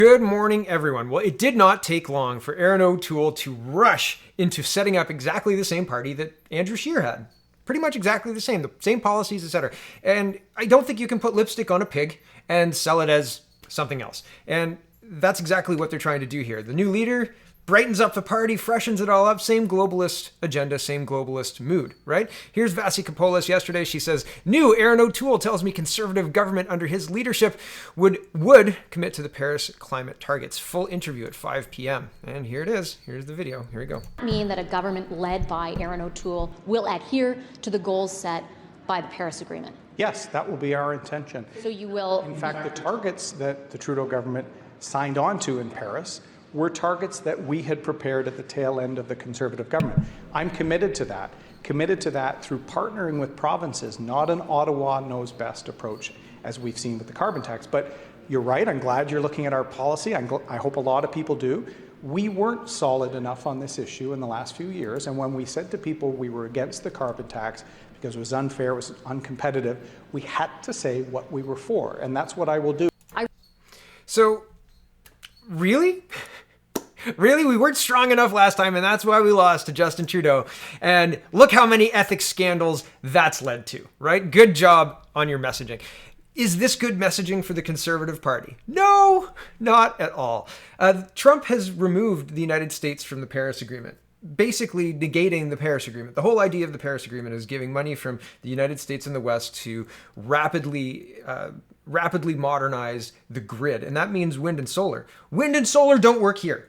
Good morning, everyone. Well, it did not take long for Aaron O'Toole to rush into setting up exactly the same party that Andrew Scheer had. Pretty much exactly the same policies, etc. And I don't think you can put lipstick on a pig and sell it as something else. And that's exactly what they're trying to do here. The new leader brightens up the party, freshens it all up, same globalist agenda, same globalist mood, right? Here's Vasi Kapoulas yesterday. She says, new Aaron O'Toole tells me conservative government under his leadership would commit to the Paris climate targets. Full interview at 5 p.m. And here it is. Here's the video. Here we go. Mean that a government led by Aaron O'Toole will adhere to the goals set by the Paris Agreement? Yes, that will be our intention. So you will... In fact, the targets that the Trudeau government signed on to in Paris were targets that we had prepared at the tail end of the Conservative government. I'm committed to that through partnering with provinces, not an Ottawa knows best approach, as we've seen with the carbon tax. But you're right, I'm glad you're looking at our policy. I hope a lot of people do. We weren't solid enough on this issue in the last few years, and when we said to people we were against the carbon tax because it was unfair, it was uncompetitive, we had to say what we were for, and that's what I will do. So, really? Really? We weren't strong enough last time, and that's why we lost to Justin Trudeau. And look how many ethics scandals that's led to, right? Good job on your messaging. Is this good messaging for the Conservative Party? No, not at all. Trump has removed the United States from the Paris Agreement, basically negating the Paris Agreement. The whole idea of the Paris Agreement is giving money from the United States and the West to rapidly modernize the grid. And that means wind and solar. Wind and solar don't work here.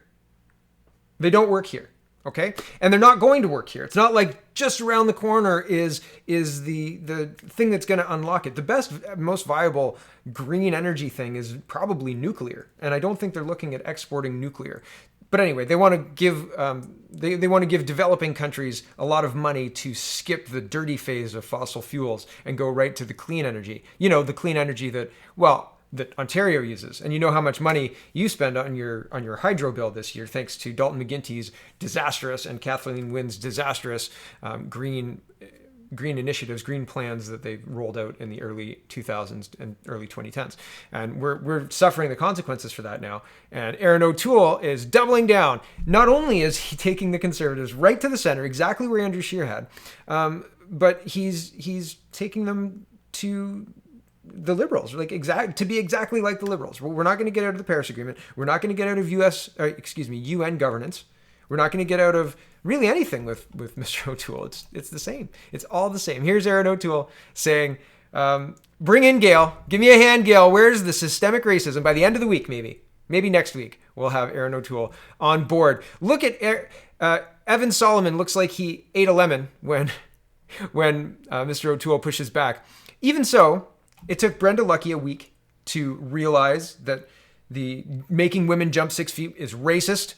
They don't work here, okay? And they're not going to work here. It's not like just around the corner is the thing that's going to unlock it. The best, most viable green energy thing is probably nuclear. And I don't think they're looking at exporting nuclear. But anyway, they want to give they want to give developing countries a lot of money to skip the dirty phase of fossil fuels and go right to the clean energy. You know, the clean energy that Ontario uses. And you know how much money you spend on your hydro bill this year, thanks to Dalton McGuinty's disastrous and Kathleen Wynne's disastrous green initiatives, green plans that they rolled out in the early 2000s and early 2010s. And we're suffering the consequences for that now. And Aaron O'Toole is doubling down. Not only is he taking the Conservatives right to the center, exactly where Andrew Scheer had, but he's taking them to the Liberals, to be exactly like the Liberals. We're not going to get out of the Paris Agreement. We're not going to get out of UN governance. We're not going to get out of really anything with Mr. O'Toole. It's the same. It's all the same. Here's Aaron O'Toole saying, bring in Gail. Give me a hand, Gail. Where's the systemic racism? By the end of the week, maybe next week, we'll have Aaron O'Toole on board. Look at Evan Solomon. Looks like he ate a lemon when Mr. O'Toole pushes back. Even so, it took Brenda Lucki a week to realize that the making women jump 6 feet is racist,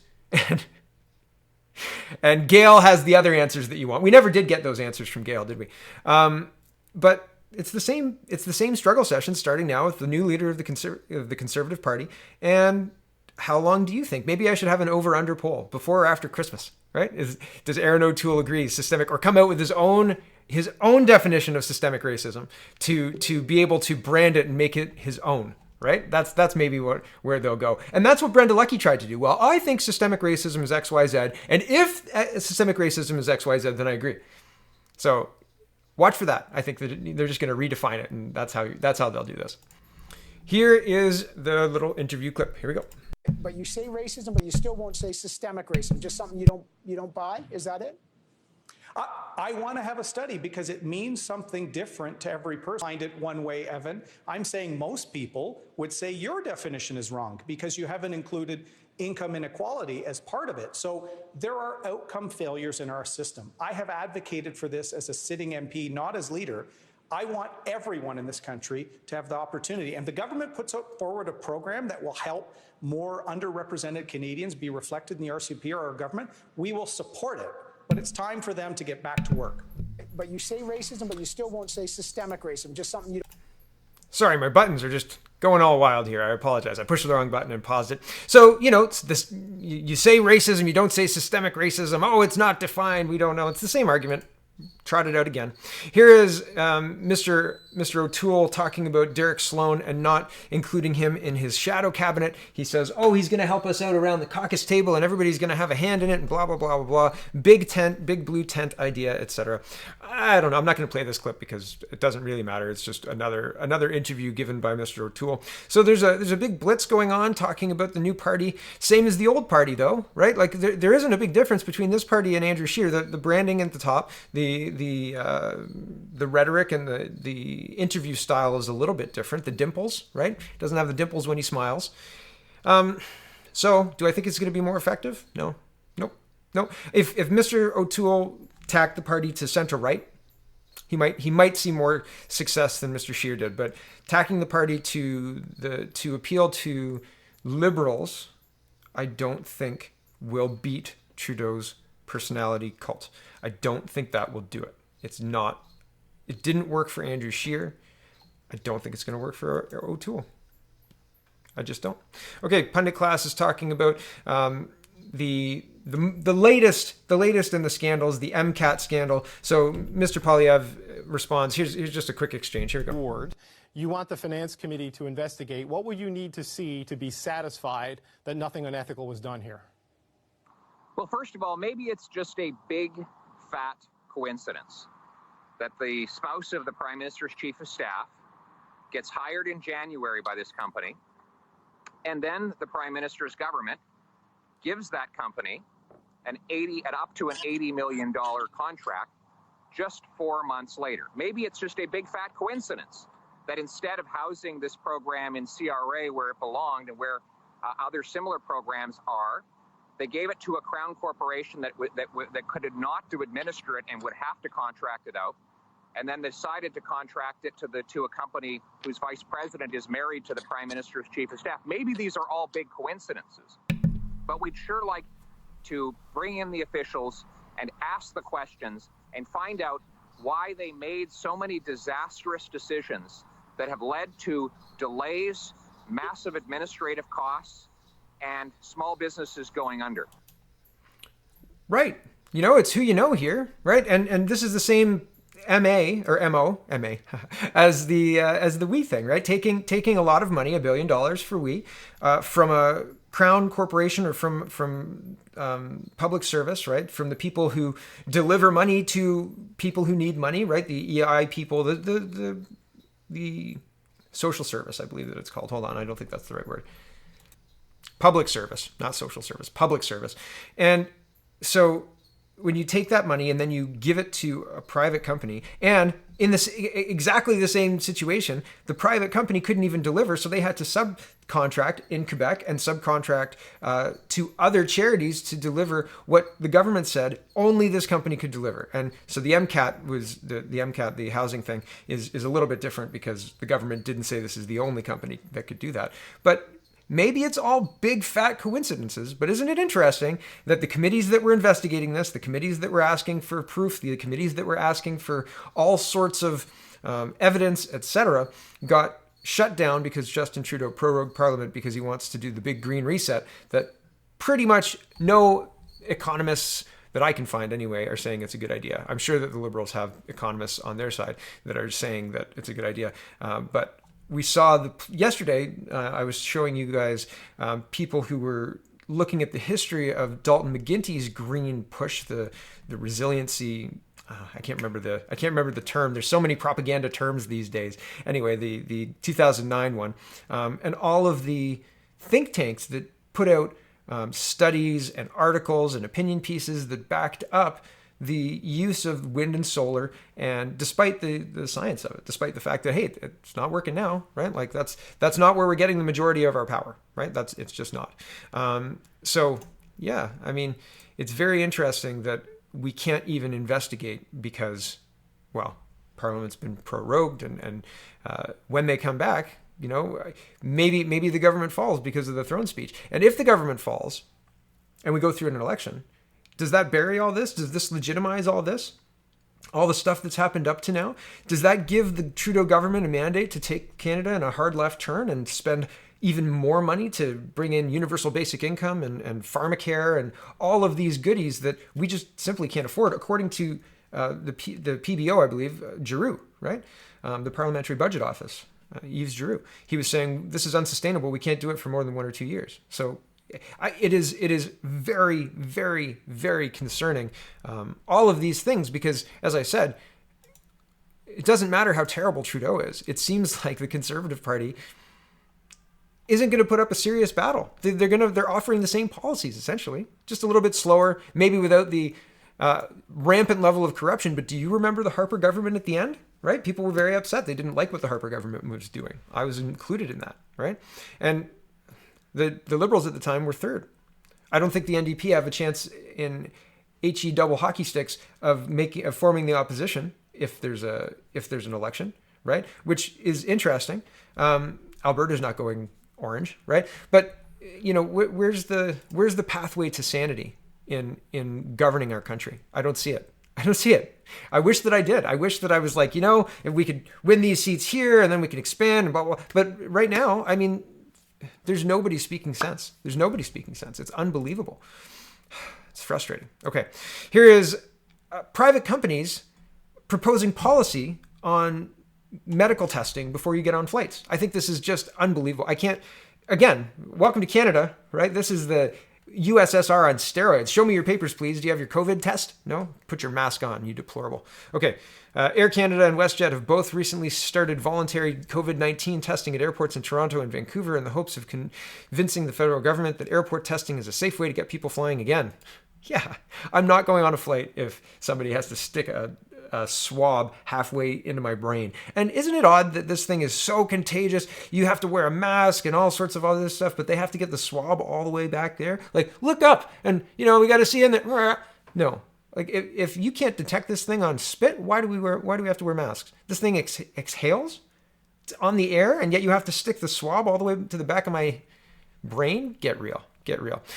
and Gail has the other answers that you want. We never did get those answers from Gail, did we? But it's the same struggle session starting now with the new leader of the Conservative Party. And how long do you think? Maybe I should have an over-under poll before or after Christmas, right? Does Aaron O'Toole agree systemic, or come out with his own definition of systemic racism to be able to brand it and make it his own, right? That's maybe where they'll go. And that's what Brenda Lucki tried to do. Well, I think systemic racism is XYZ, and if systemic racism is XYZ, then I agree. So watch for that. I think that they're just going to redefine it, and that's how they'll do this. Here is the little interview clip. Here we go. But you say racism, but you still won't say systemic racism. Just something you don't buy? Is that it? I want to have a study because it means something different to every person. Find it one way, Evan. I'm saying most people would say your definition is wrong because you haven't included income inequality as part of it. So there are outcome failures in our system. I have advocated for this as a sitting MP, not as leader. I want everyone in this country to have the opportunity. And the government puts forward a program that will help more underrepresented Canadians be reflected in the RCP or our government. We will support it. But it's time for them to get back to work. But you say racism, but you still won't say systemic racism. Just something you don't... Sorry, my buttons are just going all wild here. I apologize. I pushed the wrong button and paused it. So, it's this, you say racism, you don't say systemic racism. Oh, it's not defined. We don't know. It's the same argument. trot it out again. Here is Mr. O'Toole talking about Derek Sloan and not including him in his shadow cabinet. He says, oh, he's going to help us out around the caucus table and everybody's going to have a hand in it and blah, blah, blah, blah, blah. Big tent, big blue tent idea, etc. I don't know. I'm not going to play this clip because it doesn't really matter. It's just another interview given by Mr. O'Toole. So there's a big blitz going on talking about the new party. Same as the old party, though, right? Like there isn't a big difference between this party and Andrew Scheer. The branding at the top, the rhetoric and the interview style is a little bit different. The dimples, right? Doesn't have the dimples when he smiles. So do I think it's going to be more effective? No. If Mr. O'Toole tacked the party to center right, he might see more success than Mr. Scheer did. But tacking the party to appeal to liberals, I don't think will beat Trudeau's personality cult. I don't think that will do it. It didn't work for Andrew Scheer. I don't think it's going to work for O'Toole. I just don't. Okay, pundit class is talking about the latest in the scandals, the MCAT scandal. So Mr. Polyev responds. Here's just a quick exchange. Here we go. You want the Finance Committee to investigate. What would you need to see to be satisfied that nothing unethical was done here? Well, first of all, maybe it's just a big, fat coincidence that the spouse of the Prime Minister's Chief of Staff gets hired in January by this company, and then the Prime Minister's government gives that company up to an $80 million contract just 4 months later. Maybe it's just a big, fat coincidence that instead of housing this program in CRA where it belonged and where other similar programs are, they gave it to a Crown corporation that could not to administer it and would have to contract it out, and then decided to contract it to a company whose vice president is married to the Prime Minister's Chief of Staff. Maybe these are all big coincidences, but we'd sure like to bring in the officials and ask the questions and find out why they made so many disastrous decisions that have led to delays, massive administrative costs, and small businesses going under. Right. It's who you know here, right? And this is the same MA as the We thing, right? Taking a lot of money, $1 billion for We, from a Crown corporation or from public service, right? From the people who deliver money to people who need money, right? The EI people, the social service, I believe that it's called. Hold on, I don't think that's the right word. Public service, not social service, public service. And so when you take that money and then you give it to a private company, and in this exactly the same situation, the private company couldn't even deliver, so they had to subcontract in Quebec and subcontract to other charities to deliver what the government said only this company could deliver. And so the MCAT was the MCAT, the housing thing, is a little bit different because the government didn't say this is the only company that could do that. But maybe it's all big, fat coincidences, but isn't it interesting that the committees that were investigating this, the committees that were asking for proof, the committees that were asking for all sorts of evidence, etc., got shut down because Justin Trudeau prorogued Parliament because he wants to do the big green reset that pretty much no economists that I can find anyway are saying it's a good idea. I'm sure that the Liberals have economists on their side that are saying that it's a good idea, but we saw yesterday, I was showing you guys people who were looking at the history of Dalton McGuinty's green push, the resiliency. I can't remember the term. There's so many propaganda terms these days. Anyway, the 2009 one, and all of the think tanks that put out studies and articles and opinion pieces that backed up the use of wind and solar, and despite the science of it, despite the fact that, hey, it's not working now, right? Like that's not where we're getting the majority of our power, right? It's just not. So yeah, I mean, it's very interesting that we can't even investigate because, well, Parliament's been prorogued, and when they come back, maybe the government falls because of the throne speech. And if the government falls and we go through an election, does that bury all this? Does this legitimize all this? All the stuff that's happened up to now? Does that give the Trudeau government a mandate to take Canada in a hard left turn and spend even more money to bring in universal basic income and pharmacare and all of these goodies that we just simply can't afford, according to the PBO, I believe, Giroux, right? The Parliamentary Budget Office, Yves Giroux. He was saying this is unsustainable. We can't do it for more than 1 or 2 years. So it is very, very, very concerning. All of these things, because as I said, it doesn't matter how terrible Trudeau is. It seems like the Conservative Party isn't going to put up a serious battle. They're offering the same policies essentially, just a little bit slower, maybe without the rampant level of corruption. But do you remember the Harper government at the end? Right? People were very upset. They didn't like what the Harper government was doing. I was included in that, right? And the Liberals at the time were third. I don't think the NDP have a chance in HE double hockey sticks of forming the opposition if there's an election, right? Which is interesting. Alberta's not going orange, right? But where's the pathway to sanity in governing our country? I don't see it. I wish that I did. I wish that I was like, if we could win these seats here and then we can expand and blah, blah, blah. But right now, I mean, there's nobody speaking sense. It's unbelievable. It's frustrating. Okay. Here is private companies proposing policy on medical testing before you get on flights. I think this is just unbelievable. Again, welcome to Canada, right? This is the USSR on steroids. Show me your papers, please. Do you have your COVID test? No? Put your mask on, you deplorable. Okay. Air Canada and WestJet have both recently started voluntary COVID-19 testing at airports in Toronto and Vancouver in the hopes of convincing the federal government that airport testing is a safe way to get people flying again. Yeah, I'm not going on a flight if somebody has to stick a swab halfway into my brain. And isn't it odd that this thing is so contagious? You have to wear a mask and all sorts of other stuff, but they have to get the swab all the way back there. Like, look up and, we got to see in there. No. Like, if you can't detect this thing on spit, why do we have to wear masks? This thing exhales? It's on the air, and yet you have to stick the swab all the way to the back of my brain? Get real.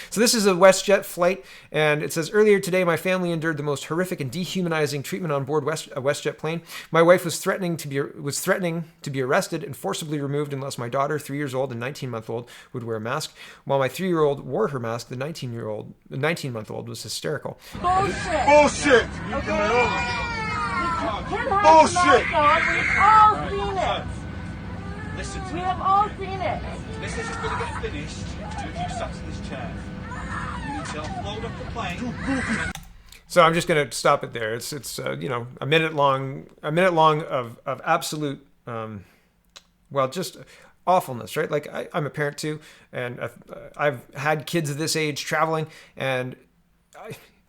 So this is a WestJet flight, and it says, earlier today, my family endured the most horrific and dehumanizing treatment on board a WestJet plane. My wife was threatening to be arrested and forcibly removed unless my daughter, 3 years old and 19-month-old, would wear a mask. While my 3-year-old wore her mask, the 19-month-old was hysterical. Bullshit! Okay. Bullshit! We've all seen it. Listen to We me. have all seen it. This isn't going to get finished until you sat in this chair. You need to load up the plane. So I'm just going to stop it there. It's a minute long of absolute just awfulness, right? Like I'm a parent too, and I've had kids of this age traveling, and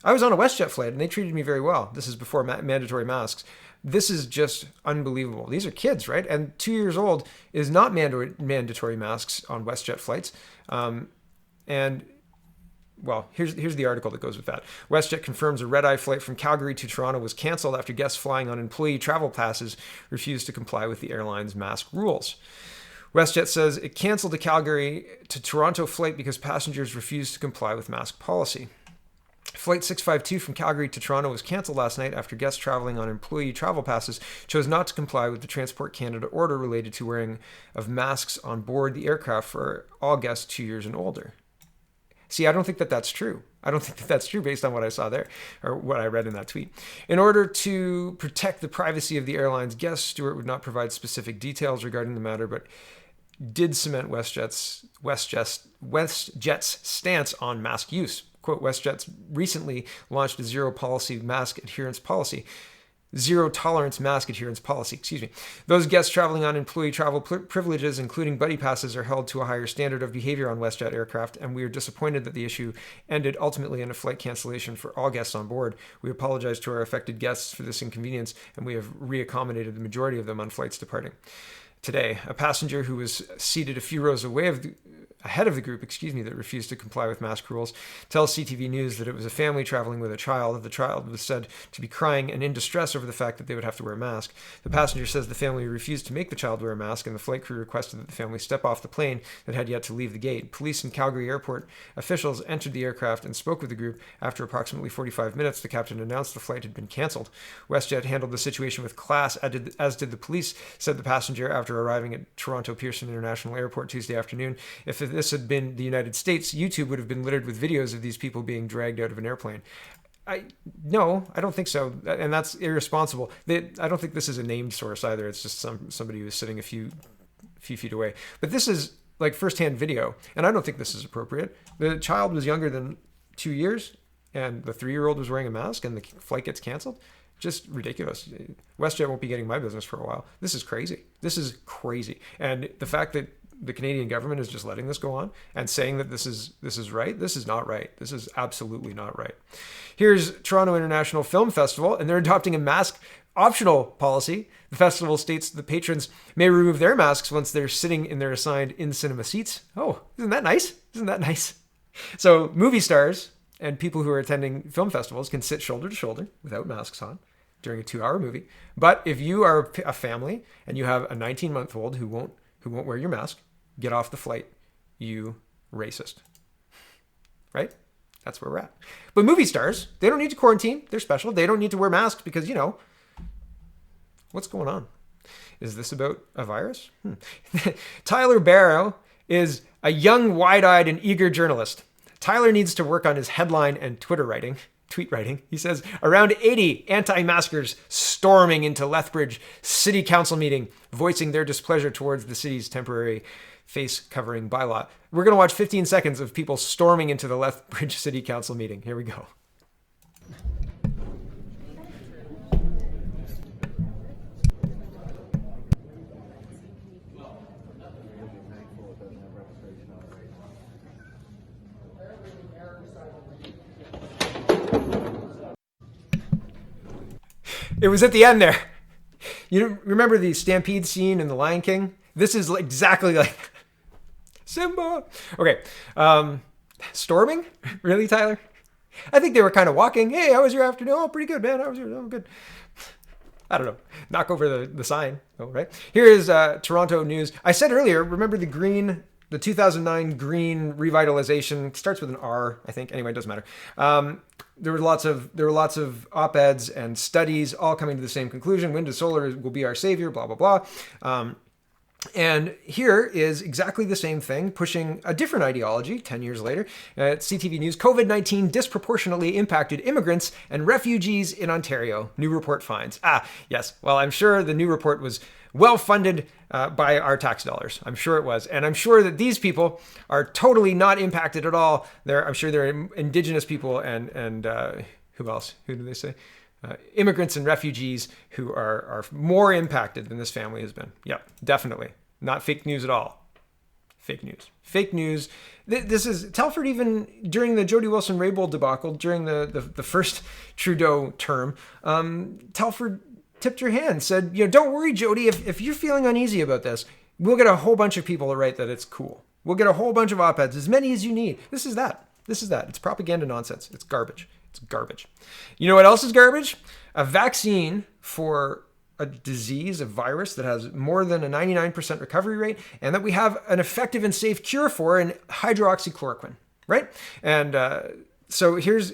I was on a WestJet flight and they treated me very well. This is before mandatory masks. This is just unbelievable. These are kids, right? And 2 years old is not mandatory masks on WestJet flights. Here's the article that goes with that. WestJet confirms a red-eye flight from Calgary to Toronto was canceled after guests flying on employee travel passes refused to comply with the airline's mask rules. WestJet says it canceled the Calgary to Toronto flight because passengers refused to comply with mask policy. Flight 652 from Calgary to Toronto was canceled last night after guests traveling on employee travel passes chose not to comply with the Transport Canada order related to wearing of masks on board the aircraft for all guests 2 years and older. See, I don't think that that's true. I don't think that that's true based on what I saw there or what I read in that tweet. In order to protect the privacy of the airline's guests, Stewart would not provide specific details regarding the matter, but did cement WestJet's stance on mask use. Quote, WestJet's recently launched a zero tolerance mask adherence policy. Those guests traveling on employee travel privileges, including buddy passes, are held to a higher standard of behavior on WestJet aircraft, and we are disappointed that the issue ended ultimately in a flight cancellation for all guests on board. We apologize to our affected guests for this inconvenience, and we have reaccommodated the majority of them on flights departing. Today, a passenger who was seated a few rows away ahead of the group, that refused to comply with mask rules, tells CTV News that it was a family traveling with a child. The child was said to be crying and in distress over the fact that they would have to wear a mask. The passenger says the family refused to make the child wear a mask, and the flight crew requested that the family step off the plane that had yet to leave the gate. Police and Calgary airport officials entered the aircraft and spoke with the group. After approximately 45 minutes, the captain announced the flight had been cancelled. WestJet handled the situation with class, as did the police, said the passenger after arriving at Toronto Pearson International Airport Tuesday afternoon. If this had been the United States, YouTube would have been littered with videos of these people being dragged out of an airplane. No, I don't think so, and that's irresponsible. I don't think this is a named source either. It's just somebody who's sitting a few feet away. But this is like firsthand video, and I don't think this is appropriate. The child was younger than 2 years, and the 3-year-old was wearing a mask, and the flight gets canceled. Just ridiculous. WestJet won't be getting my business for a while. This is crazy. This is crazy, and the fact that the Canadian government is just letting this go on and saying that this is right. This is not right. This is absolutely not right. Here's Toronto International Film Festival, and they're adopting a mask optional policy. The festival states the patrons may remove their masks once they're sitting in their assigned in-cinema seats. Oh, isn't that nice? Isn't that nice? So movie stars and people who are attending film festivals can sit shoulder to shoulder without masks on during a 2-hour movie. But if you are a family and you have a 19-month-old who won't wear your mask, get off the flight, you racist. Right? That's where we're at. But movie stars, they don't need to quarantine. They're special. They don't need to wear masks because, what's going on? Is this about a virus? Tyler Barrow is a young, wide-eyed, and eager journalist. Tyler needs to work on his headline and tweet writing. He says, around 80 anti-maskers storming into Lethbridge City Council meeting, voicing their displeasure towards the city's temporary face covering bylaw. We're going to watch 15 seconds of people storming into the Lethbridge City Council meeting. Here we go. It was at the end there. You remember the stampede scene in The Lion King? This is exactly like Simba. Okay. Storming? Really, Tyler? I think they were kind of walking. Hey, how was your afternoon? Oh, pretty good, man. How was your? Oh, good. I don't know. Knock over the sign. Oh, right. Here is Toronto news. I said earlier, remember the 2009 green revitalization, starts with an R, I think. Anyway, it doesn't matter. There were lots of op-eds and studies all coming to the same conclusion. Wind and solar will be our savior, blah, blah, blah. And here is exactly the same thing, pushing a different ideology 10 years later. At CTV News, COVID-19 disproportionately impacted immigrants and refugees in Ontario. New report finds. Yes. Well, I'm sure the new report was well funded by our tax dollars. I'm sure it was. And I'm sure that these people are totally not impacted at all. I'm sure they're Indigenous people and who else? Who do they say? Immigrants and refugees who are more impacted than this family has been. Yeah, definitely. Not fake news at all. Fake news. Fake news. This is Telford, even during the Jody Wilson-Raybould debacle, during the first Trudeau term, Telford tipped her hand, said, don't worry, Jody, if you're feeling uneasy about this, we'll get a whole bunch of people to write that it's cool. We'll get a whole bunch of op-eds, as many as you need. This is that. It's propaganda nonsense. It's garbage. It's garbage. You know what else is garbage? A vaccine for a disease, a virus that has more than a 99% recovery rate, and that we have an effective and safe cure for in hydroxychloroquine, right? And so here's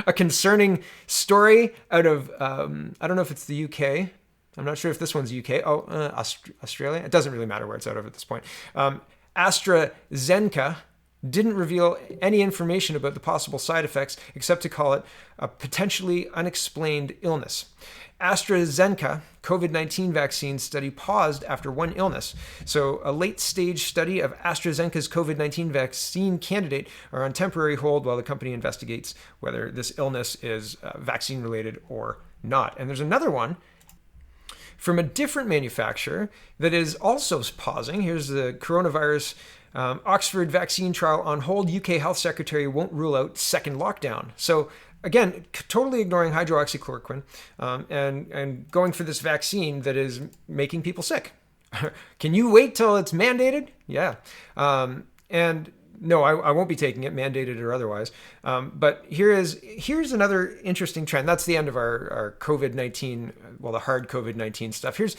a concerning story out of, I don't know if it's the UK. I'm not sure if this one's UK. Australia. It doesn't really matter where it's out of at this point. AstraZeneca didn't reveal any information about the possible side effects except to call it a potentially unexplained illness. AstraZeneca COVID-19 vaccine study paused after one illness. So a late-stage study of AstraZeneca's COVID-19 vaccine candidate are on temporary hold while the company investigates whether this illness is vaccine-related or not. And there's another one from a different manufacturer that is also pausing. Here's the coronavirus Oxford vaccine trial on hold. UK Health Secretary won't rule out second lockdown. So again, totally ignoring hydroxychloroquine and going for this vaccine that is making people sick. Can you wait till it's mandated? Yeah. And no, I won't be taking it, mandated or otherwise. But here's another interesting trend. That's the end of our COVID-19, the hard COVID-19 stuff. Here's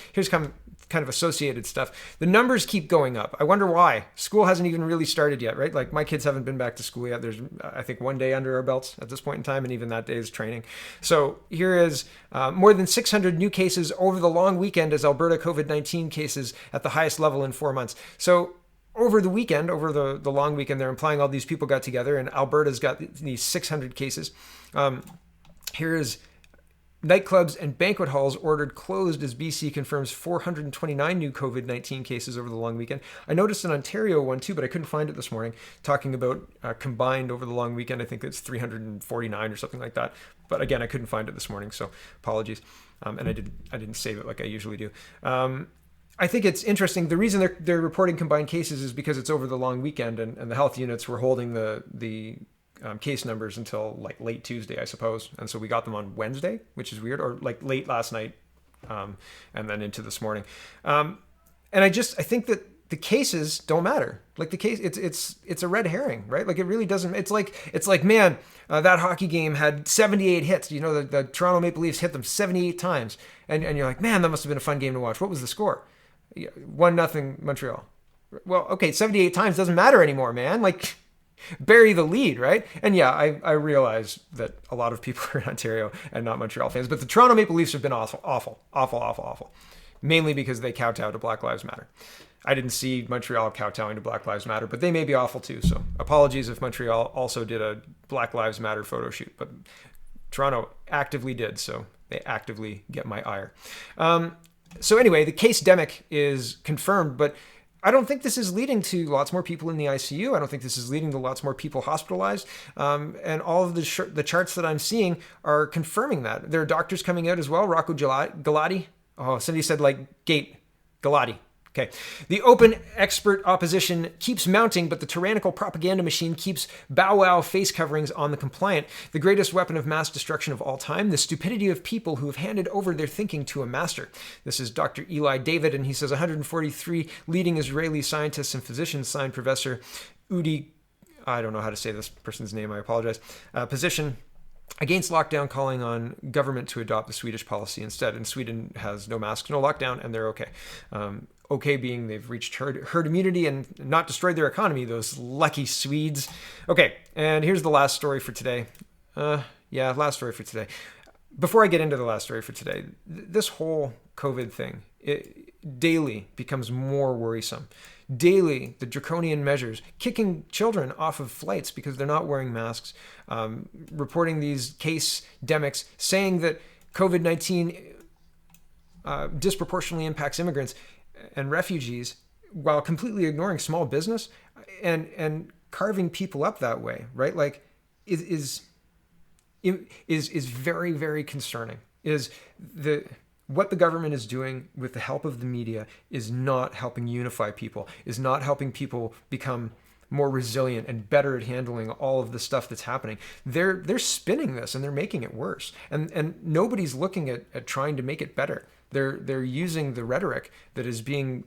kind of associated stuff. The numbers keep going up. I wonder why. School hasn't even really started yet, right? Like my kids haven't been back to school yet. There's, I think, 1 day under our belts at this point in time, and even that day is training. So here is more than 600 new cases over the long weekend as Alberta COVID-19 cases at the highest level in 4 months. So over the weekend, over the long weekend, they're implying all these people got together, and Alberta's got these 600 cases. Here's nightclubs and banquet halls ordered closed as BC confirms 429 new COVID-19 cases over the long weekend. I noticed an Ontario one too, but I couldn't find it this morning, talking about combined over the long weekend. I think it's 349 or something like that. But again, I couldn't find it this morning, so apologies. And I didn't save it like I usually do. I think it's interesting. The reason they're reporting combined cases is because it's over the long weekend, and the health units were holding the case numbers until like late Tuesday, I suppose. And so we got them on Wednesday, which is weird, or like late last night, and then into this morning. And I think that the cases don't matter. Like the case, it's a red herring, right? Like it really doesn't. It's like man, that hockey game had 78 hits. You know, the Toronto Maple Leafs hit them 78 times, and you're like, man, that must have been a fun game to watch. What was the score? 1-0 Montreal. Well, okay, 78 times doesn't matter anymore, man. Like, bury the lead, right? And yeah, I realize that a lot of people are in Ontario and not Montreal fans, but the Toronto Maple Leafs have been awful. Mainly because they kowtow to Black Lives Matter. I didn't see Montreal kowtowing to Black Lives Matter, but they may be awful too. So apologies if Montreal also did a Black Lives Matter photo shoot, but Toronto actively did, so they actively get my ire. So anyway, the case-demic is confirmed, but I don't think this is leading to lots more people in the ICU. I don't think this is leading to lots more people hospitalized. And all of the charts that I'm seeing are confirming that. There are doctors coming out as well. Rocco Galati. Oh, somebody said Galati. Okay. The open expert opposition keeps mounting, but the tyrannical propaganda machine keeps bow wow face coverings on the compliant. The greatest weapon of mass destruction of all time, the stupidity of people who have handed over their thinking to a master. This is Dr. Eli David, and he says 143 leading Israeli scientists and physicians signed Professor Udi, I don't know how to say this person's name, I apologize, position against lockdown, calling on government to adopt the Swedish policy instead. And Sweden has no masks, no lockdown, and they're okay. Okay being they've reached herd immunity and not destroyed their economy, those lucky Swedes. Okay, and here's the last story for today. Last story for today. Before I get into the last story for today, this whole COVID thing, it daily becomes more worrisome. Daily, the draconian measures, kicking children off of flights because they're not wearing masks, reporting these case demics, saying that COVID-19 disproportionately impacts immigrants and refugees while completely ignoring small business and carving people up that way, right? Like is very, very concerning. What the government is doing with the help of the media is not helping unify people, is not helping people become more resilient and better at handling all of the stuff that's happening. They're spinning this and they're making it worse. And nobody's looking at trying to make it better. They're using the rhetoric that is being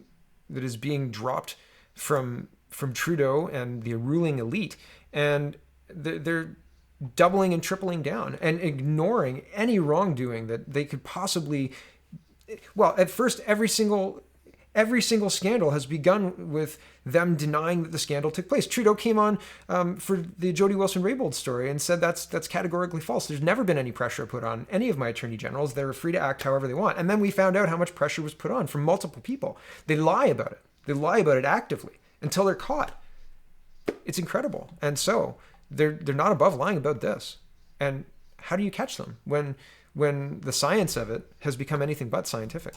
dropped from Trudeau and the ruling elite, and they're doubling and tripling down and ignoring any wrongdoing that they could possibly. Well, at first, every single scandal has begun with them denying that the scandal took place. Trudeau came on for the Jody Wilson-Raybould story and said that's categorically false. There's never been any pressure put on any of my attorney generals. They're free to act however they want. And then we found out how much pressure was put on from multiple people. They lie about it. They lie about it actively until they're caught. It's incredible. And so they're not above lying about this. And how do you catch them when the science of it has become anything but scientific?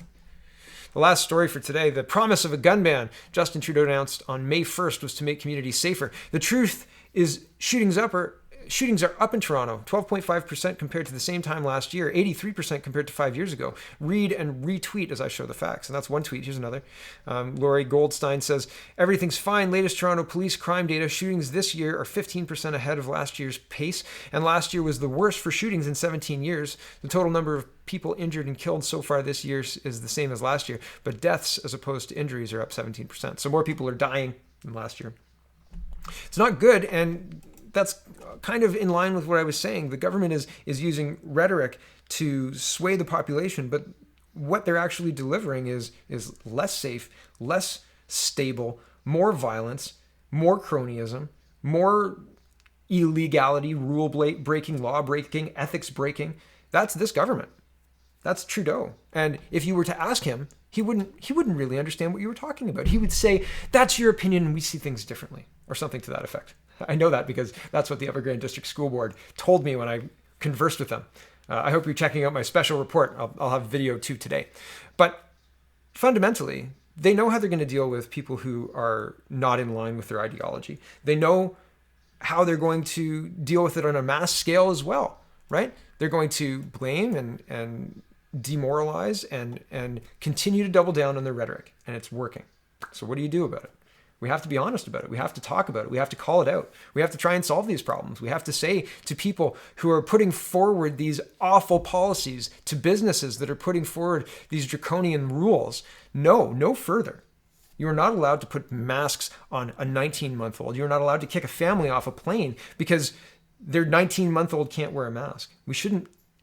The last story for today, the promise of a gun ban Justin Trudeau announced on May 1st was to make communities safer. The truth is shootings are up in Toronto, 12.5% compared to the same time last year, 83% compared to 5 years ago. Read and retweet as I show the facts. And that's one tweet. Here's another. Laurie Goldstein says, everything's fine. Latest Toronto police crime data. Shootings this year are 15% ahead of last year's pace. And last year was the worst for shootings in 17 years. The total number of people injured and killed so far this year is the same as last year. But deaths as opposed to injuries are up 17%. So more people are dying than last year. It's not good, and that's kind of in line with what I was saying. The government is using rhetoric to sway the population, but what they're actually delivering is less safe, less stable, more violence, more cronyism, more illegality, rule breaking, law breaking, ethics breaking. That's this government. That's Trudeau. And if you were to ask him, he wouldn't really understand what you were talking about. He would say, that's your opinion and we see things differently, or something to that effect. I know that because that's what the Evergrande District School Board told me when I conversed with them. I hope you're checking out my special report. I'll have video 2 today. But fundamentally, they know how they're going to deal with people who are not in line with their ideology. They know how they're going to deal with it on a mass scale as well, right? They're going to blame and demoralize and continue to double down on their rhetoric, and it's working. So what do you do about it? We have to be honest about it. We have to talk about it. We have to call it out. We have to try and solve these problems. We have to say to people who are putting forward these awful policies, to businesses that are putting forward these draconian rules, no further. You are not allowed to put masks on a 19-month-old. You're not allowed to kick a family off a plane because their 19-month-old can't wear a mask.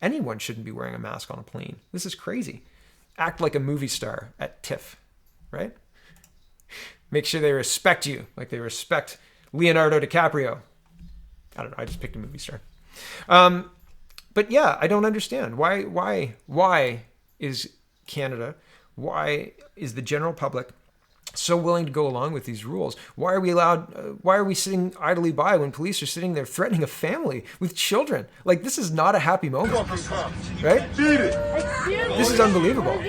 Anyone shouldn't be wearing a mask on a plane. This is crazy. Act like a movie star at TIFF, right? Make sure they respect you like they respect Leonardo DiCaprio. I don't know. I just picked a movie star. But yeah, I don't understand. Why is Canada, why is the general public so willing to go along with these rules? Why are we sitting idly by when police are sitting there threatening a family with children? Like, this is not a happy moment, right? This is unbelievable.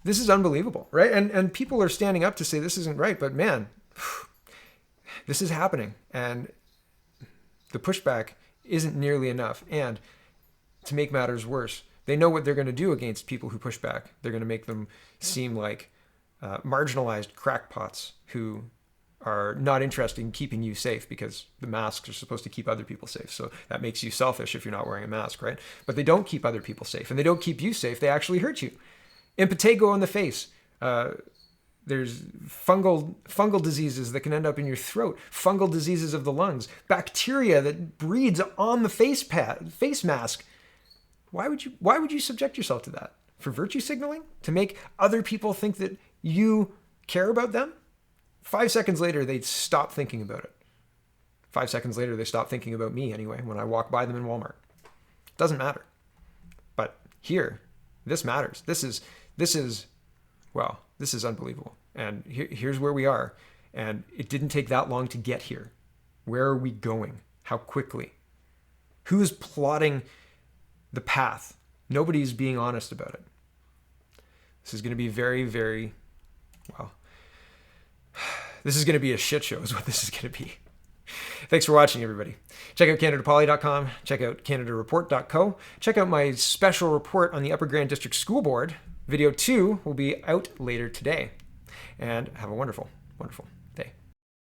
This is unbelievable, right? And people are standing up to say this isn't right, but man, this is happening. And the pushback isn't nearly enough. And to make matters worse, they know what they're going to do against people who push back. They're going to make them seem like marginalized crackpots who are not interested in keeping you safe because the masks are supposed to keep other people safe. So that makes you selfish if you're not wearing a mask, right? But they don't keep other people safe, and they don't keep you safe. They actually hurt you. Impetigo on the face. There's fungal diseases that can end up in your throat, fungal diseases of the lungs, bacteria that breeds on the face mask. Why would you subject yourself to that? For virtue signaling? To make other people think that you care about them? 5 seconds later, they stop thinking about it. 5 seconds later, they stop thinking about me anyway when I walk by them in Walmart. It doesn't matter. But here, this matters. This is unbelievable. And here's where we are. And it didn't take that long to get here. Where are we going? How quickly? Who's plotting the path? Nobody's being honest about it. This is going to be very, very, well, this is going to be a shit show is what this is going to be. Thanks for watching, everybody. Check out CanadaPoly.com. Check out CanadaReport.co. Check out my special report on the Upper Grand District School Board. Video 2 will be out later today. And have a wonderful, wonderful